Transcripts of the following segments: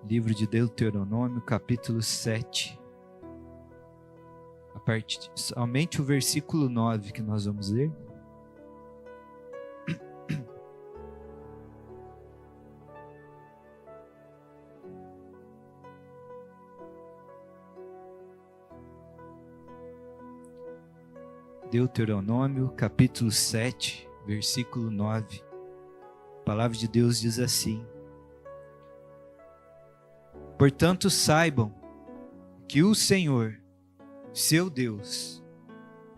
Livro de Deuteronômio, capítulo 7. Somente o versículo 9 que nós vamos ler. Deuteronômio, capítulo 7, versículo 9. A palavra de Deus diz assim: Portanto, saibam que o Senhor, seu Deus,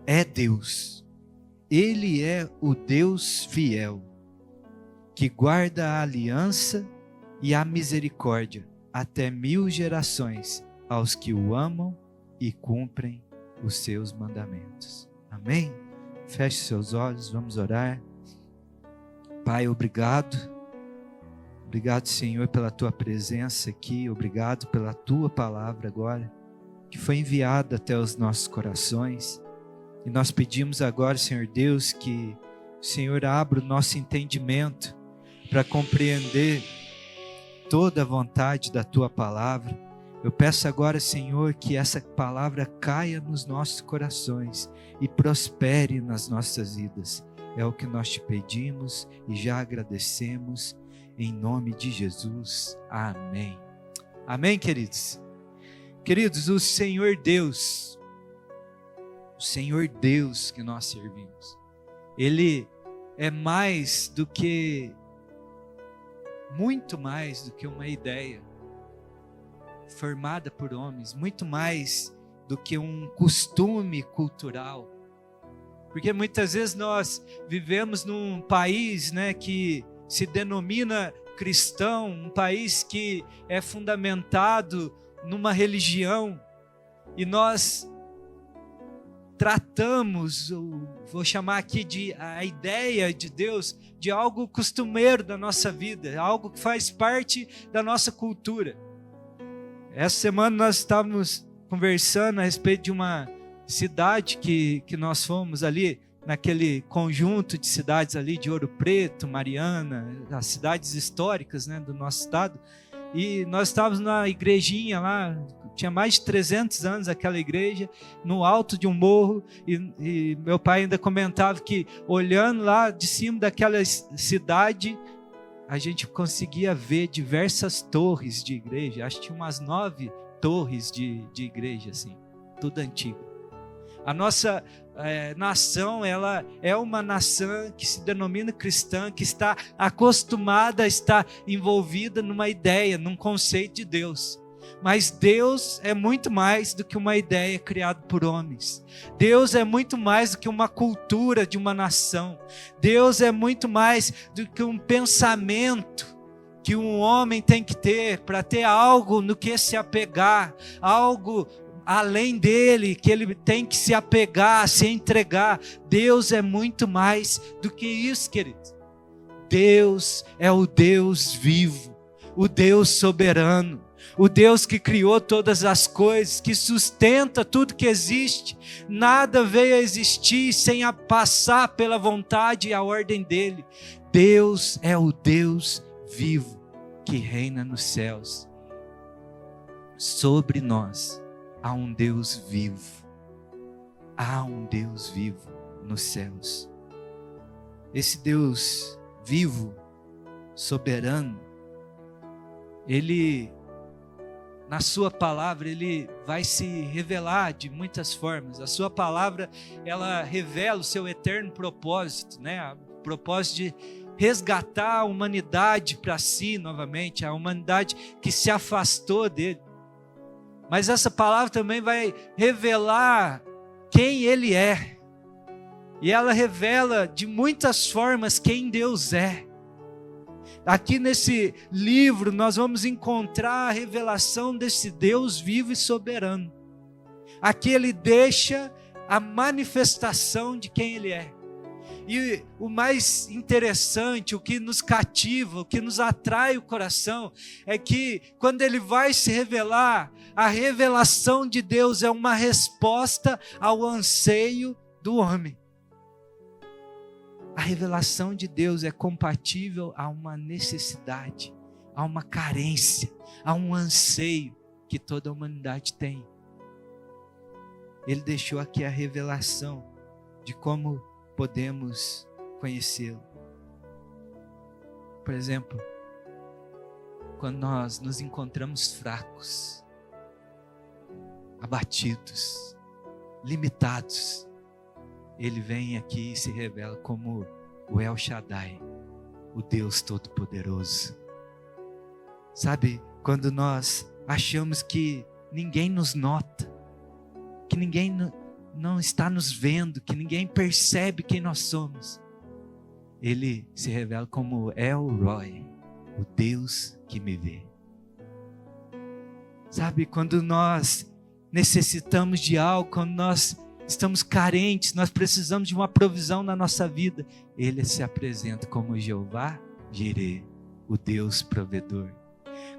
é Deus. Ele é o Deus fiel, que guarda a aliança e a misericórdia até 1000 gerações aos que o amam e cumprem os seus mandamentos. Amém? Feche seus olhos, vamos orar. Pai, obrigado. Obrigado, Senhor, pela Tua presença aqui. Obrigado pela Tua palavra agora, que foi enviada até os nossos corações. E nós pedimos agora, Senhor Deus, que o Senhor abra o nosso entendimento para compreender toda a vontade da Tua palavra. Eu peço agora, Senhor, que essa palavra caia nos nossos corações e prospere nas nossas vidas. É o que nós te pedimos e já agradecemos, em nome de Jesus. Amém. Amém, queridos? Queridos, o Senhor Deus que nós servimos, Ele é muito mais do que uma ideia formada por homens, muito mais do que um costume cultural. Porque muitas vezes nós vivemos num país, que se denomina cristão, um país que é fundamentado numa religião, e nós tratamos, vou chamar aqui a ideia de Deus, de algo costumeiro da nossa vida, algo que faz parte da nossa cultura. Essa semana nós estávamos conversando a respeito de uma cidade que nós fomos ali, naquele conjunto de cidades ali de Ouro Preto, Mariana, as cidades históricas, do nosso estado, e nós estávamos na igrejinha lá, tinha mais de 300 anos aquela igreja, no alto de um morro, e meu pai ainda comentava que olhando lá de cima daquela cidade, a gente conseguia ver diversas torres de igreja, acho que tinha umas 9 torres de igreja, assim, tudo antigo. A nossa nação, ela é uma nação que se denomina cristã, que está acostumada a estar envolvida numa ideia, num conceito de Deus. Mas Deus é muito mais do que uma ideia criada por homens. Deus é muito mais do que uma cultura de uma nação. Deus é muito mais do que um pensamento que um homem tem que ter para ter algo no que se apegar, algo além dele, que ele tem que se apegar, se entregar. Deus é muito mais do que isso, querido. Deus é o Deus vivo, o Deus soberano, o Deus que criou todas as coisas, que sustenta tudo que existe. Nada veio a existir sem passar pela vontade e a ordem dele. Deus é o Deus vivo que reina nos céus. Sobre nós há um Deus vivo. Há um Deus vivo nos céus. Esse Deus vivo, soberano, Ele, na sua palavra, Ele vai se revelar de muitas formas. A sua palavra, ela revela o seu eterno propósito, O propósito de resgatar a humanidade para si novamente, a humanidade que se afastou dele. Mas essa palavra também vai revelar quem Ele é. E ela revela de muitas formas quem Deus é. Aqui nesse livro nós vamos encontrar a revelação desse Deus vivo e soberano. Aqui Ele deixa a manifestação de quem Ele é. E o mais interessante, o que nos cativa, o que nos atrai o coração, é que quando Ele vai se revelar, a revelação de Deus é uma resposta ao anseio do homem. A revelação de Deus é compatível a uma necessidade, há uma carência, há um anseio que toda a humanidade tem. Ele deixou aqui a revelação de como podemos conhecê-lo. Por exemplo, quando nós nos encontramos fracos, abatidos, limitados, Ele vem aqui e se revela como o El Shaddai, o Deus Todo-Poderoso. Sabe, quando nós achamos que ninguém nos nota, que ninguém não está nos vendo, que ninguém percebe quem nós somos, Ele se revela como El Roi, o Deus que me vê. Sabe, quando nós necessitamos de algo, quando nós estamos carentes, nós precisamos de uma provisão na nossa vida, Ele se apresenta como Jeová Jireh, o Deus provedor.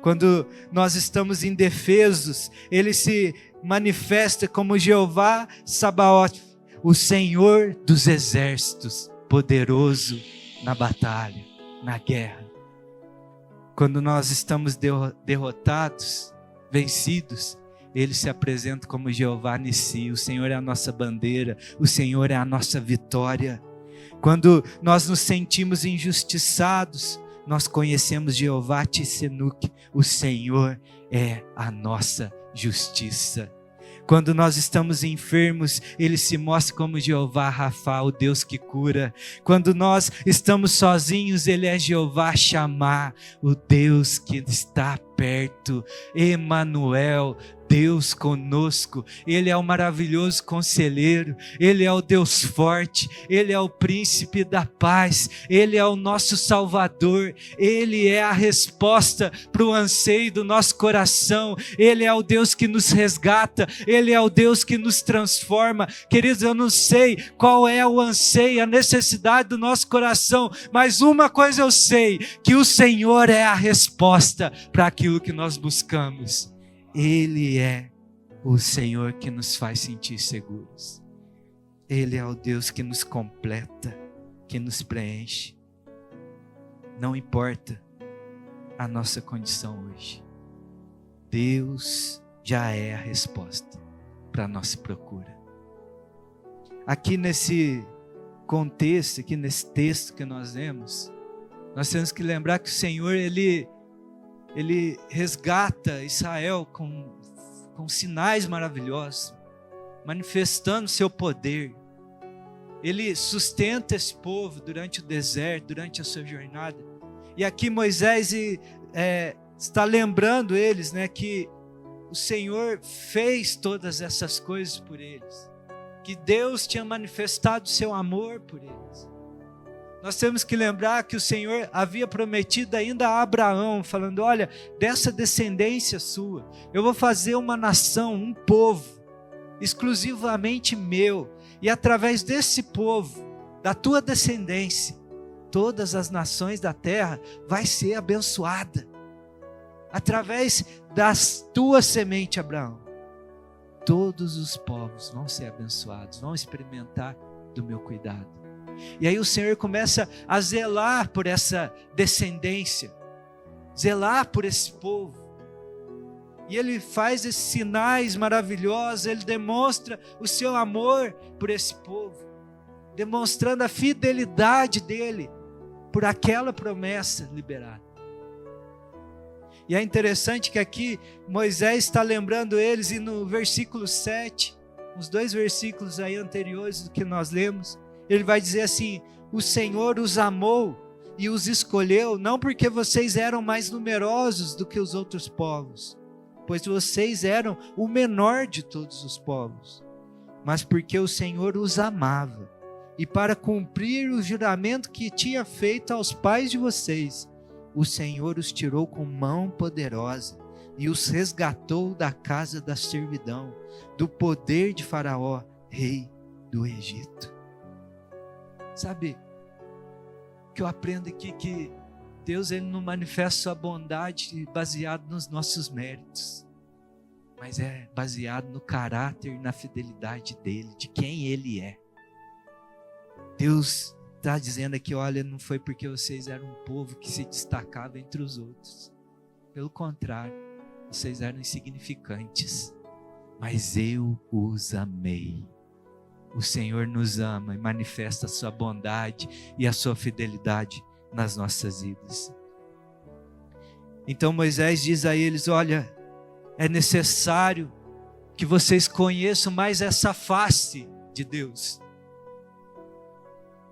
Quando nós estamos indefesos, Ele se manifesta como Jeová Sabaoth, o Senhor dos exércitos, poderoso na batalha, na guerra. Quando nós estamos derrotados, vencidos, Ele se apresenta como Jeová Nissi, o Senhor é a nossa bandeira, o Senhor é a nossa vitória. Quando nós nos sentimos injustiçados, nós conhecemos Jeová Tsidkenu, o Senhor é a nossa justiça. Quando nós estamos enfermos, Ele se mostra como Jeová Rafa, o Deus que cura. Quando nós estamos sozinhos, Ele é Jeová Shammah, o Deus que está perto. Emanuel, Deus conosco. Ele é o maravilhoso conselheiro, Ele é o Deus forte, Ele é o príncipe da paz, Ele é o nosso Salvador, Ele é a resposta para o anseio do nosso coração, Ele é o Deus que nos resgata, Ele é o Deus que nos transforma. Queridos, eu não sei qual é o anseio, a necessidade do nosso coração, mas uma coisa eu sei, que o Senhor é a resposta para aquilo que nós buscamos. Ele é o Senhor que nos faz sentir seguros. Ele é o Deus que nos completa, que nos preenche. Não importa a nossa condição hoje, Deus já é a resposta para a nossa procura. Aqui nesse contexto, aqui nesse texto que nós lemos, nós temos que lembrar que o Senhor, Ele resgata Israel com sinais maravilhosos, manifestando seu poder. Ele sustenta esse povo durante o deserto, durante a sua jornada. E aqui Moisés está lembrando eles, né, que o Senhor fez todas essas coisas por eles, que Deus tinha manifestado seu amor por eles. Nós temos que lembrar que o Senhor havia prometido ainda a Abraão, falando: olha, dessa descendência sua, eu vou fazer uma nação, um povo, exclusivamente meu, e através desse povo, da tua descendência, todas as nações da terra vai ser abençoada, através das tuas sementes, Abraão, todos os povos vão ser abençoados, vão experimentar do meu cuidado. E aí o Senhor começa a zelar por essa descendência, zelar por esse povo. E Ele faz esses sinais maravilhosos, Ele demonstra o seu amor por esse povo, demonstrando a fidelidade dEle por aquela promessa liberada. E é interessante que aqui Moisés está lembrando eles, e no versículo 7, os 2 versículos aí anteriores do que nós lemos, Ele vai dizer assim: o Senhor os amou e os escolheu, não porque vocês eram mais numerosos do que os outros povos, pois vocês eram o menor de todos os povos, mas porque o Senhor os amava, e para cumprir o juramento que tinha feito aos pais de vocês, o Senhor os tirou com mão poderosa e os resgatou da casa da servidão, do poder de Faraó, rei do Egito. Sabe, que eu aprendo aqui que Deus, Ele não manifesta sua bondade baseado nos nossos méritos, mas é baseado no caráter e na fidelidade dEle, de quem Ele é. Deus está dizendo aqui: olha, não foi porque vocês eram um povo que se destacava entre os outros, Pelo contrário, vocês eram insignificantes, mas eu os amei. O Senhor nos ama e manifesta a sua bondade e a sua fidelidade nas nossas vidas. Então Moisés diz a eles: olha, é necessário que vocês conheçam mais essa face de Deus.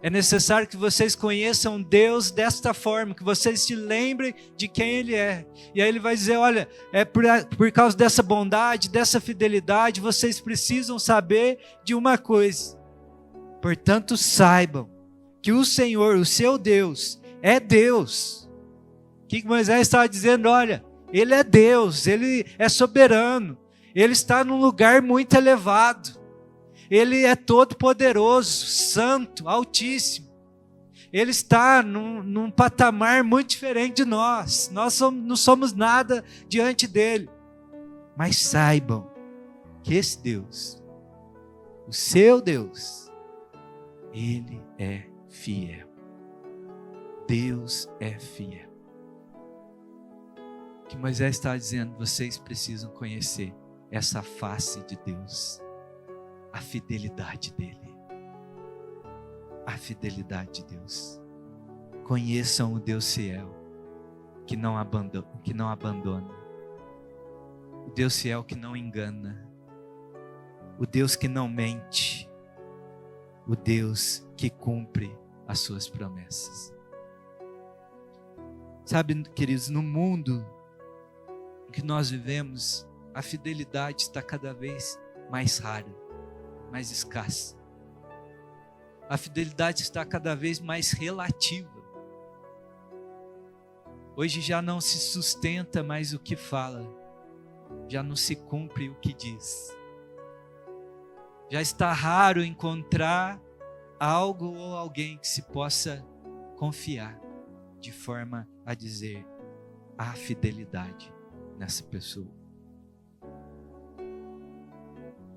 É necessário que vocês conheçam Deus desta forma, que vocês se lembrem de quem Ele é. E aí ele vai dizer: olha, é por causa dessa bondade, dessa fidelidade, vocês precisam saber de uma coisa. Portanto, saibam que o Senhor, o seu Deus, é Deus. O que Moisés estava dizendo? Olha, Ele é Deus, Ele é soberano, Ele está num lugar muito elevado. Ele é todo poderoso, santo, altíssimo. Ele está num patamar muito diferente de nós. Nós não somos nada diante dele. Mas saibam que esse Deus, o seu Deus, Ele é fiel. Deus é fiel. O que Moisés está dizendo? Vocês precisam conhecer essa face de Deus. A fidelidade dele. A fidelidade de Deus. Conheçam o Deus fiel, que não abandona. O Deus fiel que não engana. O Deus que não mente. O Deus que cumpre as suas promessas. Sabe, queridos, no mundo em que nós vivemos, a fidelidade está cada vez mais rara, mais escassa. A fidelidade está cada vez mais relativa. Hoje já não se sustenta mais o que fala, já não se cumpre o que diz. Já está raro encontrar algo ou alguém que se possa confiar, de forma a dizer: há fidelidade nessa pessoa.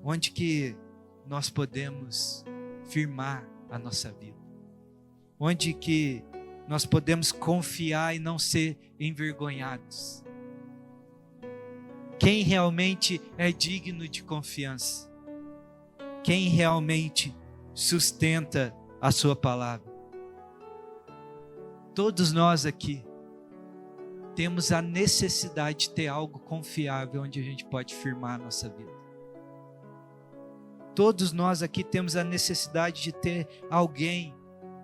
Onde que nós podemos firmar a nossa vida? Onde que nós podemos confiar e não ser envergonhados? Quem realmente é digno de confiança? Quem realmente sustenta a sua palavra? Todos nós aqui temos a necessidade de ter algo confiável onde a gente pode firmar a nossa vida. Todos nós aqui temos a necessidade de ter alguém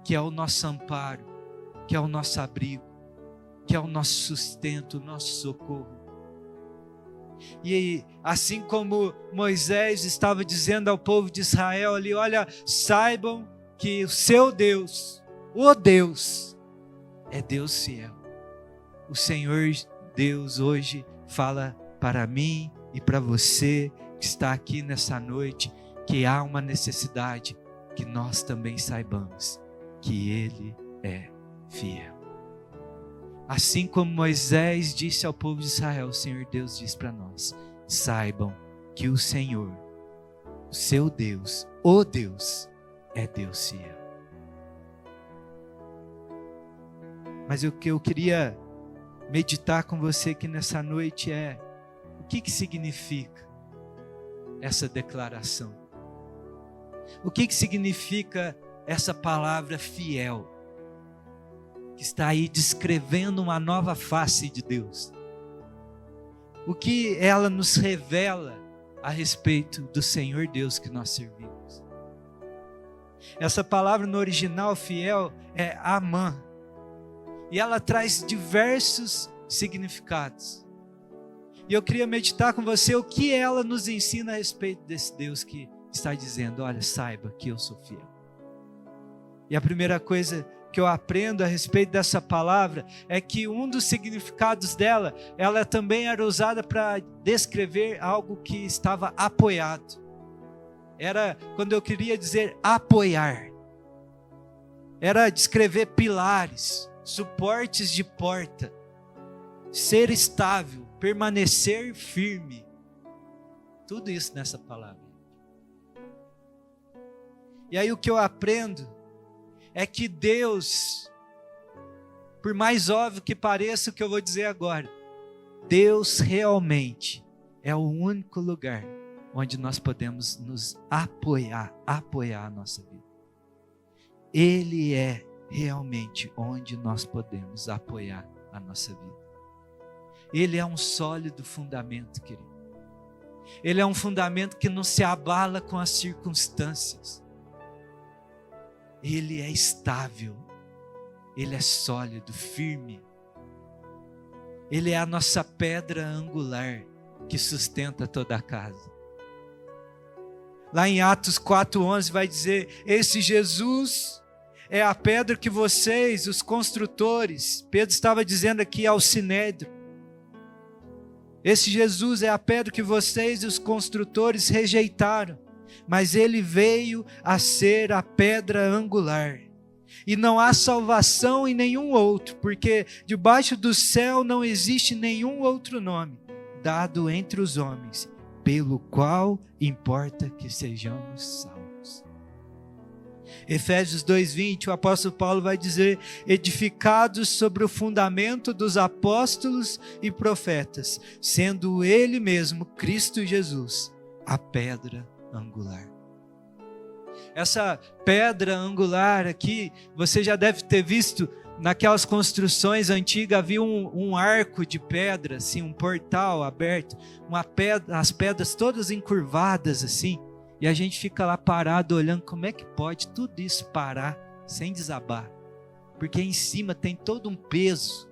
que é o nosso amparo, que é o nosso abrigo, que é o nosso sustento, o nosso socorro. E assim como Moisés estava dizendo ao povo de Israel ali: olha, saibam que o seu Deus, o Deus, é Deus fiel. O Senhor Deus hoje fala para mim e para você que está aqui nessa noite, que há uma necessidade que nós também saibamos que Ele é fiel. Assim como Moisés disse ao povo de Israel, o Senhor Deus diz para nós: saibam que o Senhor, o seu Deus, o Deus, é Deus fiel. Mas o que eu queria meditar com você aqui nessa noite é: o que significa essa declaração? O que significa essa palavra fiel, que está aí descrevendo uma nova face de Deus? O que ela nos revela a respeito do Senhor Deus que nós servimos? Essa palavra no original fiel é amã, e ela traz diversos significados. E eu queria meditar com você o que ela nos ensina a respeito desse Deus que está dizendo: olha, saiba que eu sou fiel. E a primeira coisa que eu aprendo a respeito dessa palavra é que um dos significados dela, ela também era usada para descrever algo que estava apoiado. Era quando eu queria dizer apoiar. Era descrever pilares, suportes de porta, ser estável, permanecer firme. Tudo isso nessa palavra. E aí o que eu aprendo é que Deus, por mais óbvio que pareça o que eu vou dizer agora, Deus realmente é o único lugar onde nós podemos nos apoiar a nossa vida. Ele é realmente onde nós podemos apoiar a nossa vida. Ele é um sólido fundamento, querido. Ele é um fundamento que não se abala com as circunstâncias. Ele é estável. Ele é sólido, firme. Ele é a nossa pedra angular que sustenta toda a casa. Lá em Atos 4:11 vai dizer: esse Jesus é a pedra que vocês, os construtores, Pedro estava dizendo aqui ao Sinédrio, esse Jesus é a pedra que vocês, os construtores, rejeitaram, mas ele veio a ser a pedra angular. E não há salvação em nenhum outro, porque debaixo do céu não existe nenhum outro nome dado entre os homens, pelo qual importa que sejamos salvos. Efésios 2:20, o apóstolo Paulo vai dizer: edificados sobre o fundamento dos apóstolos e profetas, sendo ele mesmo, Cristo Jesus, a pedra angular. Essa pedra angular aqui, você já deve ter visto naquelas construções antigas, havia um arco de pedra, assim, um portal aberto, as pedras todas encurvadas assim, e a gente fica lá parado olhando, como é que pode tudo isso parar sem desabar? Porque em cima tem todo um peso.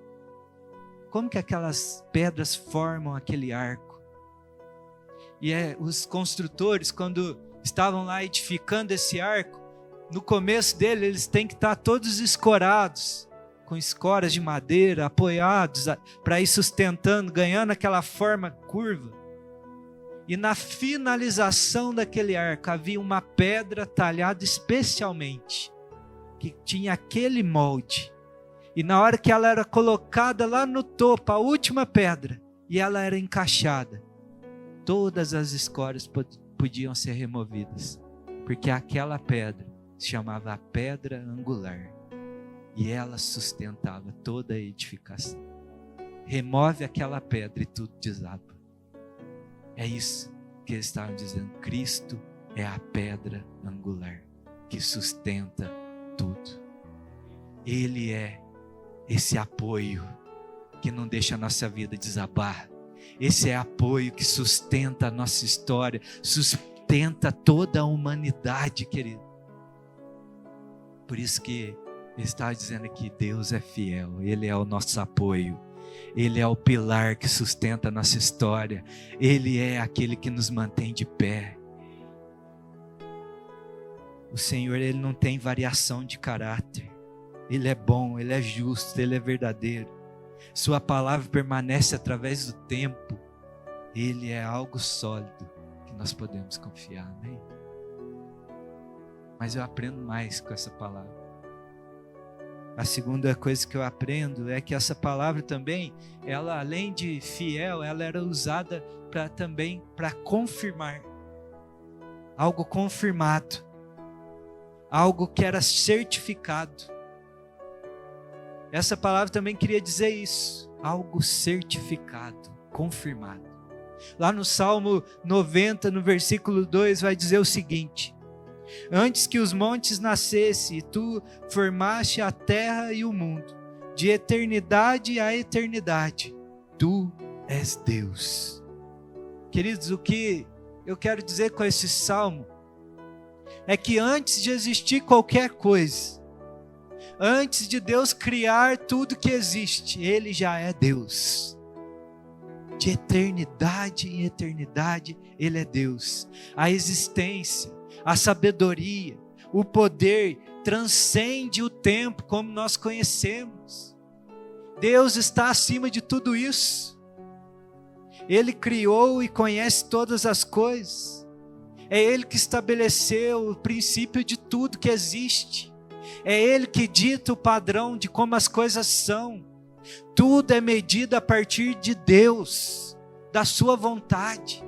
Como que aquelas pedras formam aquele arco? E os construtores, quando estavam lá edificando esse arco, no começo dele eles têm que estar todos escorados, com escoras de madeira, apoiados, para ir sustentando, ganhando aquela forma curva. E na finalização daquele arco havia uma pedra talhada especialmente, que tinha aquele molde. E na hora que ela era colocada lá no topo, a última pedra, e ela era encaixada, todas as escórias podiam ser removidas, porque aquela pedra se chamava a pedra angular, e ela sustentava toda a edificação. Remove aquela pedra e tudo desaba. É isso que eles estavam dizendo. Cristo é a pedra angular que sustenta tudo. Ele é esse apoio que não deixa a nossa vida desabar. Esse é apoio que sustenta a nossa história, sustenta toda a humanidade, querido. Por isso que ele está dizendo aqui, Deus é fiel, Ele é o nosso apoio. Ele é o pilar que sustenta a nossa história. Ele é aquele que nos mantém de pé. O Senhor, Ele não tem variação de caráter. Ele é bom, Ele é justo, Ele é verdadeiro. Sua palavra permanece através do tempo. Ele é algo sólido que nós podemos confiar, amém? Mas eu aprendo mais com essa palavra. A segunda coisa que eu aprendo é que essa palavra também, ela além de fiel, ela era usada também para confirmar. Algo confirmado. Algo que era certificado. Essa palavra também queria dizer isso. Algo certificado, confirmado. Lá no Salmo 90, no versículo 2, vai dizer o seguinte: antes que os montes nascessem, tu formaste a terra e o mundo, de eternidade a eternidade, tu és Deus. Queridos, o que eu quero dizer com esse salmo é que antes de existir qualquer coisa, antes de Deus criar tudo que existe, Ele já é Deus. De eternidade em eternidade, Ele é Deus. A existência, a sabedoria, o poder transcende o tempo como nós conhecemos. Deus está acima de tudo isso. Ele criou e conhece todas as coisas. É Ele que estabeleceu o princípio de tudo que existe. É Ele que dita o padrão de como as coisas são. Tudo é medido a partir de Deus, da sua vontade.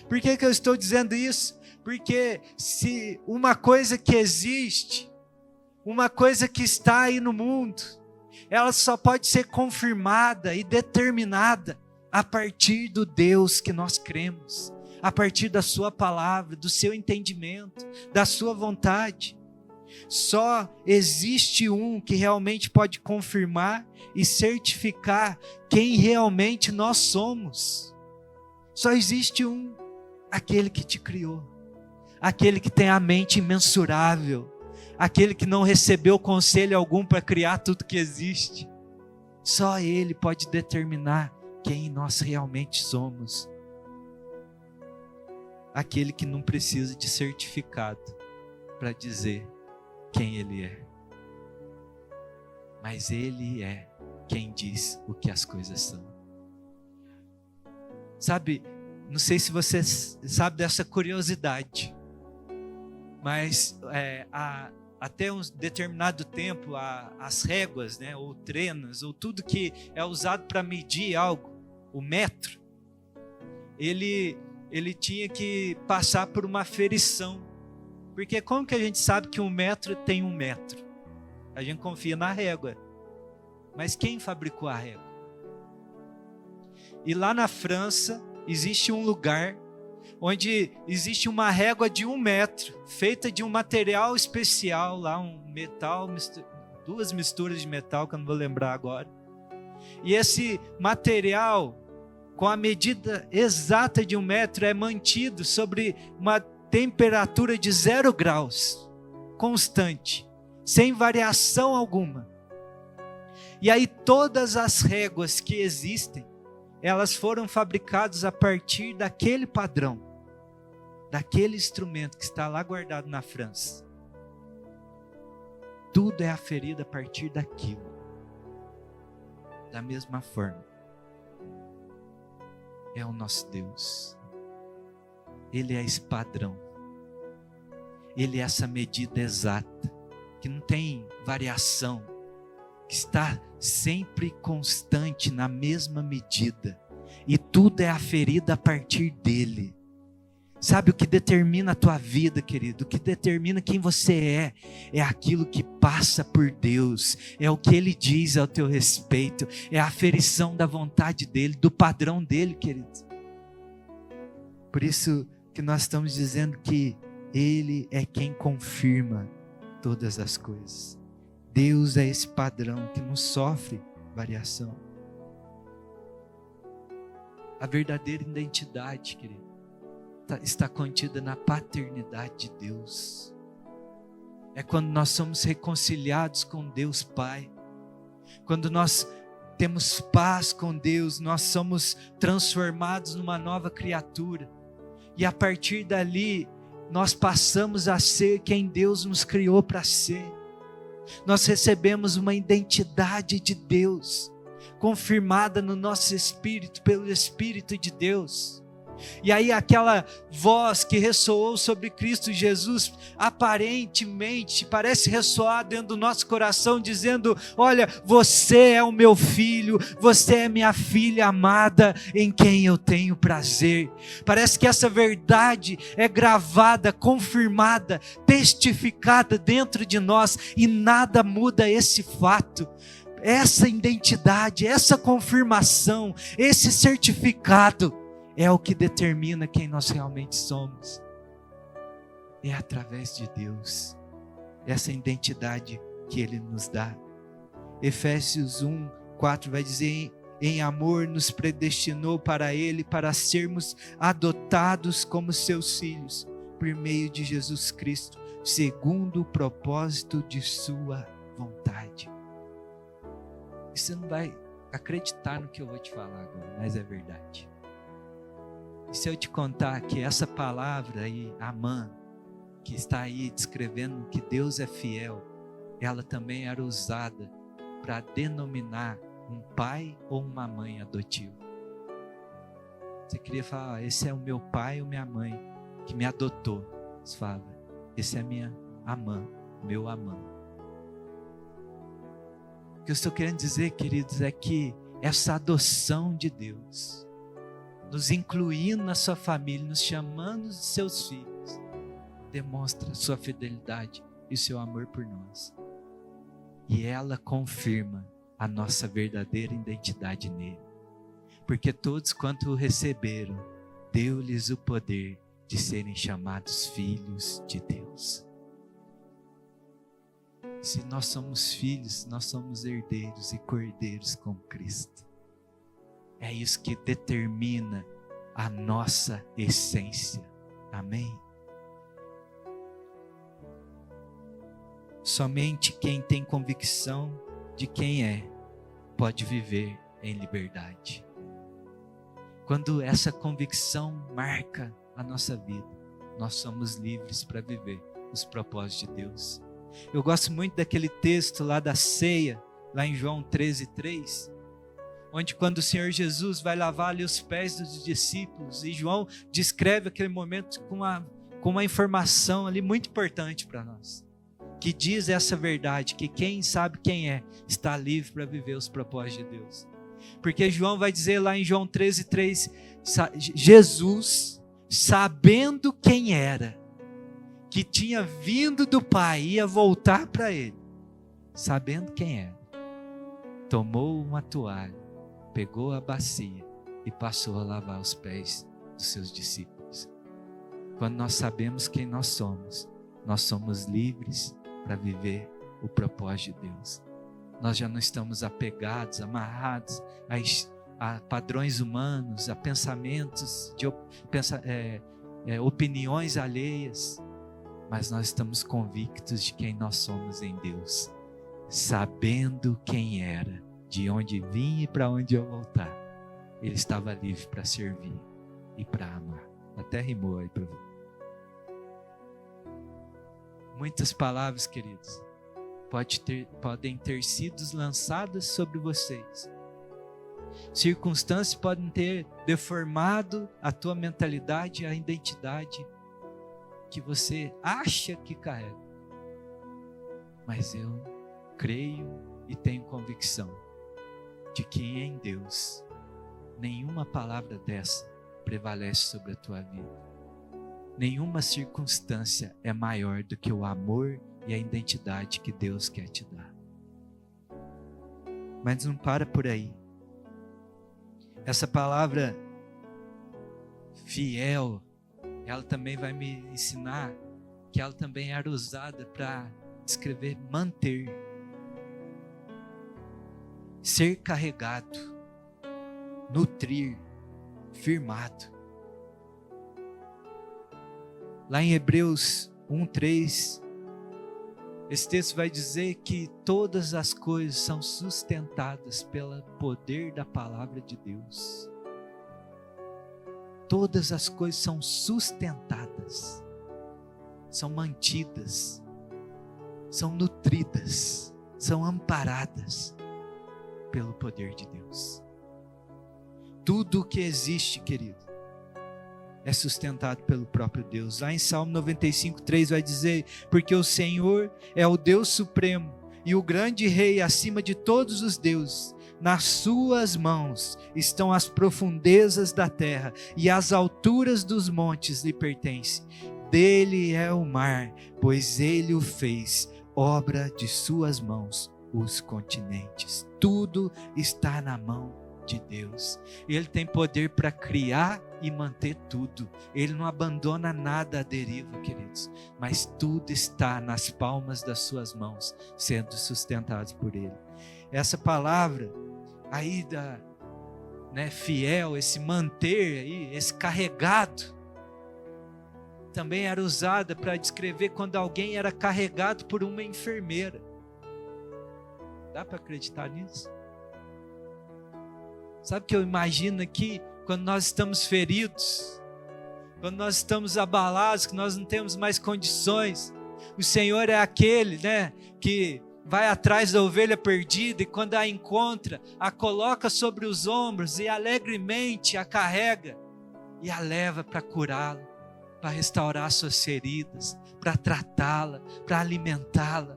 Por que eu estou dizendo isso? Porque se uma coisa que existe, uma coisa que está aí no mundo, ela só pode ser confirmada e determinada a partir do Deus que nós cremos, a partir da sua palavra, do seu entendimento, da sua vontade. Só existe um que realmente pode confirmar e certificar quem realmente nós somos. Só existe um, aquele que te criou, aquele que tem a mente imensurável, aquele que não recebeu conselho algum para criar tudo que existe. Só Ele pode determinar quem nós realmente somos. Aquele que não precisa de certificado para dizer quem Ele é. Mas Ele é quem diz o que as coisas são. Sabe, não sei se você sabe dessa curiosidade, mas até um determinado tempo, as réguas, né, ou trenas, ou tudo que é usado para medir algo, o metro, ele tinha que passar por uma aferição. Porque como que a gente sabe que um metro tem 1 metro? A gente confia na régua. Mas quem fabricou a régua? E lá na França existe um lugar onde existe uma régua de 1 metro, feita de um material especial, lá um metal, 2 misturas de metal, que eu não vou lembrar agora. E esse material, com a medida exata de 1 metro, é mantido sobre uma temperatura de 0 graus, constante, sem variação alguma. E aí todas as réguas que existem, elas foram fabricadas a partir daquele padrão, daquele instrumento que está lá guardado na França. Tudo é aferido a partir daquilo. Da mesma forma, é o nosso Deus. Ele é esse padrão. Ele é essa medida exata, que não tem variação, que está sempre constante na mesma medida. E tudo é aferido a partir dele. Sabe o que determina a tua vida, querido? O que determina quem você é aquilo que passa por Deus, é o que Ele diz ao teu respeito, é a aferição da vontade dEle, do padrão dEle, querido. Por isso que nós estamos dizendo que Ele é quem confirma todas as coisas. Deus é esse padrão que não sofre variação. A verdadeira identidade, querido, está contida na paternidade de Deus. É quando nós somos reconciliados com Deus Pai, quando nós temos paz com Deus, nós somos transformados numa nova criatura, e a partir dali nós passamos a ser quem Deus nos criou para ser. Nós recebemos uma identidade de Deus, confirmada no nosso espírito, pelo Espírito de Deus. E aí aquela voz que ressoou sobre Cristo Jesus, aparentemente parece ressoar dentro do nosso coração, dizendo: olha, você é o meu filho, você é minha filha amada, em quem eu tenho prazer. Parece que essa verdade é gravada, confirmada, testificada dentro de nós, e nada muda esse fato. Essa identidade, essa confirmação, esse certificado é o que determina quem nós realmente somos. É através de Deus, essa identidade que Ele nos dá. Efésios 1:4 vai dizer: em amor nos predestinou para Ele, para sermos adotados como seus filhos, por meio de Jesus Cristo, segundo o propósito de sua vontade. E você não vai acreditar no que eu vou te falar agora, mas é verdade. E se eu te contar que essa palavra aí, amã, que está aí descrevendo que Deus é fiel, ela também era usada para denominar um pai ou uma mãe adotivo. Você queria falar: esse é o meu pai ou minha mãe que me adotou. Você fala: esse é minha amã, meu amã. O que eu estou querendo dizer, queridos, é que essa adoção de Deus, nos incluindo na sua família, nos chamando de seus filhos, demonstra a sua fidelidade e o seu amor por nós. E ela confirma a nossa verdadeira identidade nele. Porque todos quanto o receberam, deu-lhes o poder de serem chamados filhos de Deus. Se nós somos filhos, nós somos herdeiros e cordeiros com Cristo. É isso que determina a nossa essência. Amém? Somente quem tem convicção de quem é, pode viver em liberdade. Quando essa convicção marca a nossa vida, nós somos livres para viver os propósitos de Deus. Eu gosto muito daquele texto lá da ceia, lá em João 13:3, onde quando o Senhor Jesus vai lavar ali os pés dos discípulos, e João descreve aquele momento com uma informação ali muito importante para nós, que diz essa verdade, que quem sabe quem é, está livre para viver os propósitos de Deus. Porque João vai dizer lá em João 13:3, Jesus, sabendo quem era, que tinha vindo do Pai, ia voltar para ele, sabendo quem era, tomou uma toalha, pegou a bacia e passou a lavar os pés dos seus discípulos. Quando nós sabemos quem nós somos livres para viver o propósito de Deus. Nós já não estamos apegados, amarrados a padrões humanos, a pensamentos, opiniões alheias, mas nós estamos convictos de quem nós somos em Deus, sabendo quem era, de onde vinha e para onde ia voltar. Ele estava livre para servir e para amar. Até rimou aí para ver. Muitas palavras, queridos, podem ter sido lançadas sobre vocês. Circunstâncias podem ter deformado a tua mentalidade, a identidade que você acha que carrega. Mas eu creio e tenho convicção de que em Deus nenhuma palavra dessa prevalece sobre a tua vida. Nenhuma circunstância é maior do que o amor e a identidade que Deus quer te dar. Mas não para por aí. Essa palavra fiel, ela também vai me ensinar que ela também era usada para descrever manter, ser carregado, nutrir, firmado. Lá em Hebreus 1:3, esse texto vai dizer que todas as coisas são sustentadas pelo poder da palavra de Deus. Todas as coisas são sustentadas, são mantidas, são nutridas, são amparadas pelo poder de Deus. Tudo o que existe, querido, é sustentado pelo próprio Deus. Lá em Salmo 95:3 vai dizer: porque o Senhor é o Deus supremo e o grande Rei acima de todos os deuses. Nas suas mãos estão as profundezas da terra e as alturas dos montes lhe pertencem. Dele é o mar, pois ele o fez, obra de suas mãos, os continentes. Tudo está na mão de Deus. Ele tem poder para criar e manter tudo. Ele não abandona nada à deriva, queridos, mas tudo está nas palmas das suas mãos, sendo sustentado por ele. Essa palavra aí fiel, esse manter aí, esse carregado, também era usada para descrever quando alguém era carregado por uma enfermeira. Dá para acreditar nisso? Sabe o que eu imagino aqui? Quando nós estamos feridos, quando nós estamos abalados, que nós não temos mais condições, o Senhor é aquele, que vai atrás da ovelha perdida e quando a encontra, a coloca sobre os ombros e alegremente a carrega e a leva para curá-la, para restaurar suas feridas, para tratá-la, para alimentá-la.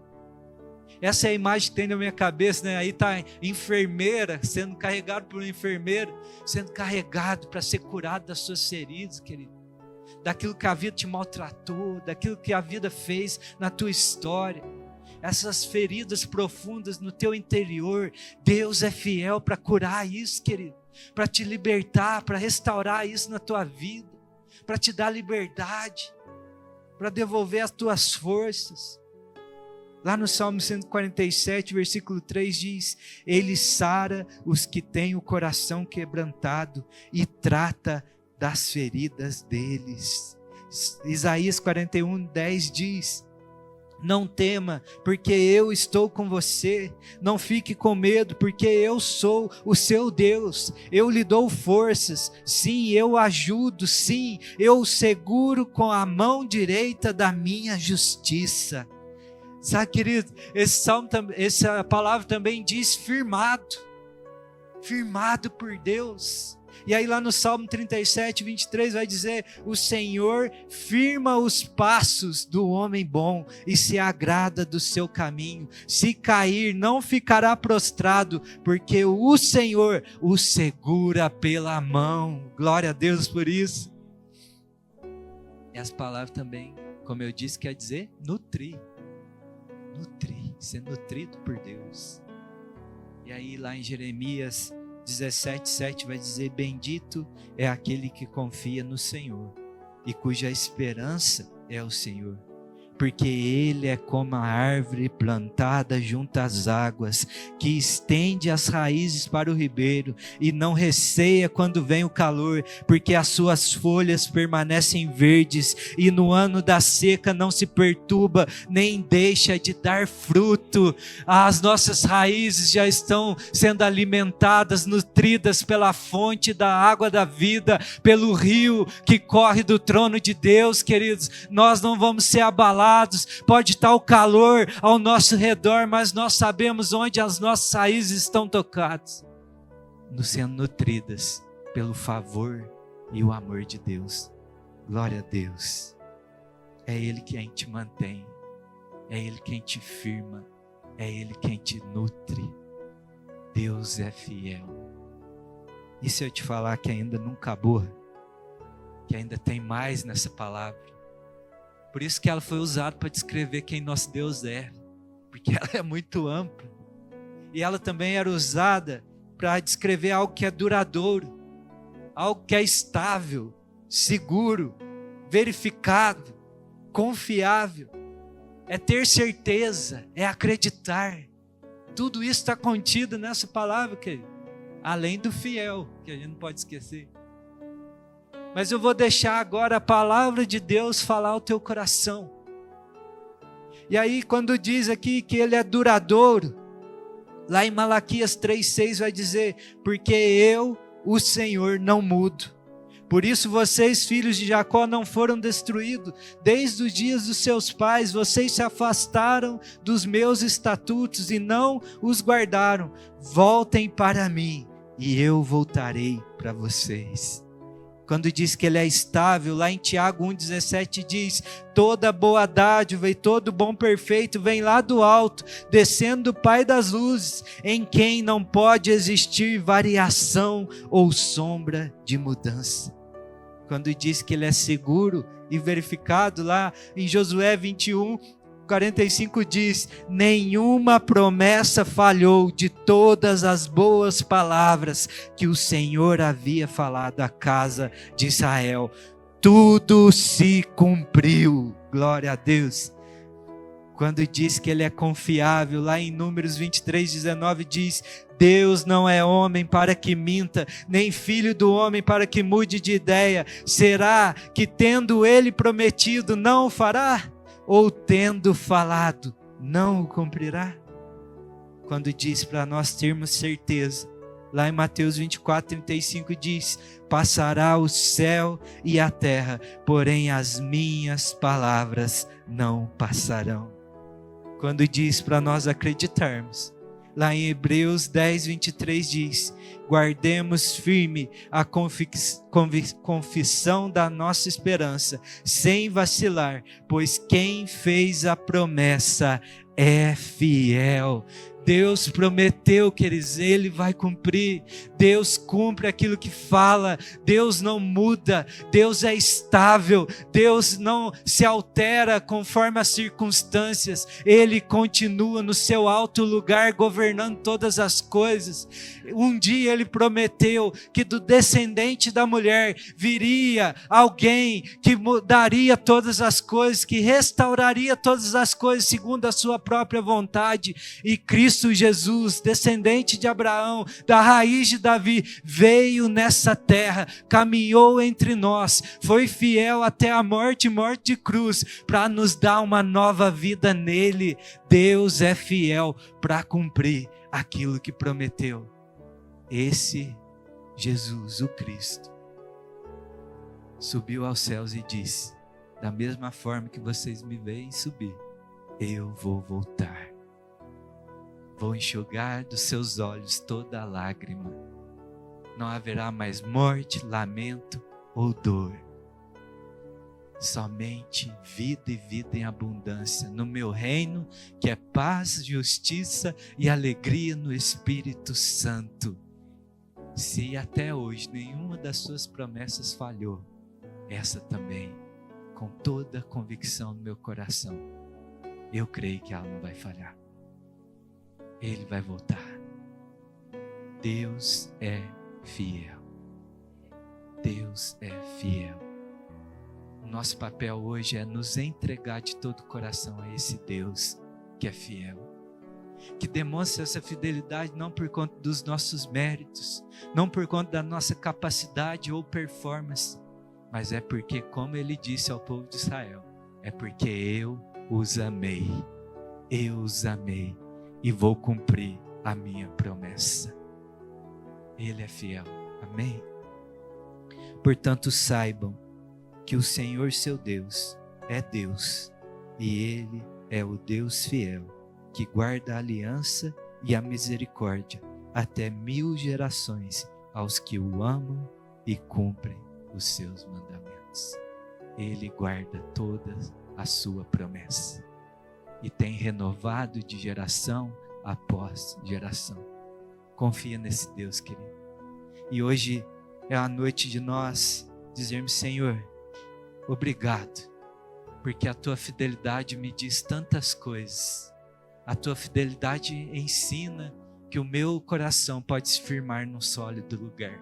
Essa é a imagem que tem na minha cabeça, Aí está a enfermeira sendo carregada por um enfermeiro, sendo carregado para ser curado das suas feridas, querido. Daquilo que a vida te maltratou, daquilo que a vida fez na tua história. Essas feridas profundas no teu interior, Deus é fiel para curar isso, querido. para te libertar, para restaurar isso na tua vida, para te dar liberdade, para devolver as tuas forças. Lá no Salmo 147, versículo 3 diz: Ele sara os que têm o coração quebrantado e trata das feridas deles. Isaías 41:10 diz: Não tema, porque eu estou com você. Não fique com medo, porque eu sou o seu Deus. Eu lhe dou forças. Sim, eu o ajudo. Sim, eu o seguro com a mão direita da minha justiça. Sabe, querido, essa palavra também diz firmado. Firmado por Deus. E aí lá no Salmo 37, 23 vai dizer: o Senhor firma os passos do homem bom e se agrada do seu caminho. Se cair, não ficará prostrado, porque o Senhor o segura pela mão. Glória a Deus por isso. E as palavras também, como eu disse, quer dizer nutrir. Nutrir, ser nutrido por Deus. E aí lá em Jeremias 17:7 vai dizer: bendito é aquele que confia no Senhor e cuja esperança é o Senhor, porque ele é como a árvore plantada junto às águas, que estende as raízes para o ribeiro e não receia quando vem o calor, porque as suas folhas permanecem verdes e no ano da seca não se perturba, nem deixa de dar fruto. As nossas raízes já estão sendo alimentadas, nutridas pela fonte da água da vida, pelo rio que corre do trono de Deus, queridos. Nós não vamos ser abalados. Pode estar o calor ao nosso redor, mas nós sabemos onde as nossas raízes estão tocadas, nos sendo nutridas pelo favor e o amor de Deus. Glória a Deus. É Ele quem te mantém, é Ele quem te firma, é Ele quem te nutre. Deus é fiel. E se eu te falar que ainda não acabou, que ainda tem mais nessa palavra? Por isso que ela foi usada para descrever quem nosso Deus é, porque ela é muito ampla. E ela também era usada para descrever algo que é duradouro, algo que é estável, seguro, verificado, confiável. É ter certeza, é acreditar. Tudo isso está contido nessa palavra, querido. Além do fiel, que a gente não pode esquecer. Mas eu vou deixar agora a palavra de Deus falar ao teu coração. E aí quando diz aqui que ele é duradouro, lá em Malaquias 3:6 vai dizer: porque eu, o Senhor, não mudo. Por isso vocês, filhos de Jacó, não foram destruídos. Desde os dias dos seus pais, vocês se afastaram dos meus estatutos e não os guardaram. Voltem para mim e eu voltarei para vocês. Quando diz que ele é estável, lá em Tiago 1,17 diz: toda boa dádiva e todo bom perfeito vem lá do alto, descendo do Pai das luzes, em quem não pode existir variação ou sombra de mudança. Quando diz que ele é seguro e verificado, lá em Josué 21:45 diz: nenhuma promessa falhou de todas as boas palavras que o Senhor havia falado à casa de Israel. Tudo se cumpriu. Glória a Deus. Quando diz que ele é confiável, lá em Números 23:19 diz: Deus não é homem para que minta, nem filho do homem para que mude de ideia. Será que tendo ele prometido não o fará? Ou tendo falado, não o cumprirá? Quando diz para nós termos certeza, lá em Mateus 24:35 diz: passará o céu e a terra, porém as minhas palavras não passarão. Quando diz para nós acreditarmos, lá em Hebreus 10:23 diz: guardemos firme a confissão da nossa esperança, sem vacilar, pois quem fez a promessa é fiel. Deus prometeu, queridos, Ele vai cumprir. Deus cumpre aquilo que fala. Deus não muda. Deus é estável. Deus não se altera conforme as circunstâncias. Ele continua no seu alto lugar, governando todas as coisas. Um dia ele prometeu que do descendente da mulher viria alguém que mudaria todas as coisas, que restauraria todas as coisas segundo a sua própria vontade. E Cristo Jesus, descendente de Abraão, da raiz de Davi, veio nessa terra, caminhou entre nós, foi fiel até a morte de cruz, para nos dar uma nova vida nele. Deus é fiel para cumprir aquilo que prometeu. Esse Jesus, o Cristo, subiu aos céus e disse: da mesma forma que vocês me veem subir, eu vou voltar. Vou enxugar dos seus olhos toda a lágrima. Não haverá mais morte, lamento ou dor. Somente vida e vida em abundância no meu reino, que é paz, justiça e alegria no Espírito Santo. Se até hoje nenhuma das suas promessas falhou, essa também, com toda a convicção no meu coração, eu creio que ela não vai falhar. Ele vai voltar. Deus é fiel. Deus é fiel. O nosso papel hoje é nos entregar de todo o coração a esse Deus que é fiel, que demonstra essa fidelidade não por conta dos nossos méritos, não por conta da nossa capacidade ou performance, mas é porque, como ele disse ao povo de Israel, é porque eu os amei e vou cumprir a minha promessa. Ele é fiel, amém? Portanto, saibam que o Senhor seu Deus é Deus, e Ele é o Deus fiel, que guarda a aliança e a misericórdia até 1000 gerações aos que o amam e cumprem os seus mandamentos. Ele guarda toda a sua promessa e tem renovado de geração após geração. Confia nesse Deus, querido. E hoje é a noite de nós dizermos: Senhor, obrigado, porque a tua fidelidade me diz tantas coisas. A tua fidelidade ensina que o meu coração pode se firmar num sólido lugar.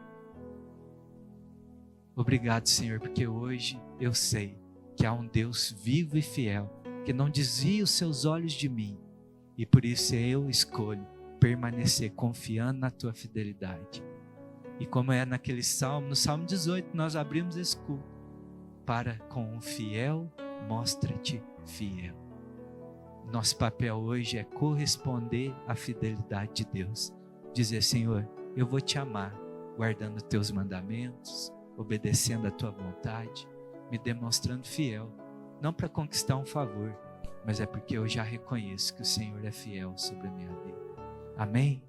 Obrigado, Senhor, porque hoje eu sei que há um Deus vivo e fiel, que não desvia os seus olhos de mim, e por isso eu escolho permanecer confiando na tua fidelidade. E como é naquele salmo, no Salmo 18, nós abrimos esse culto para com o fiel, mostra-te fiel. Nosso papel hoje é corresponder à fidelidade de Deus. Dizer: Senhor, eu vou te amar, guardando teus mandamentos, obedecendo a tua vontade, me demonstrando fiel, não para conquistar um favor, mas é porque eu já reconheço que o Senhor é fiel sobre a minha vida. Amém?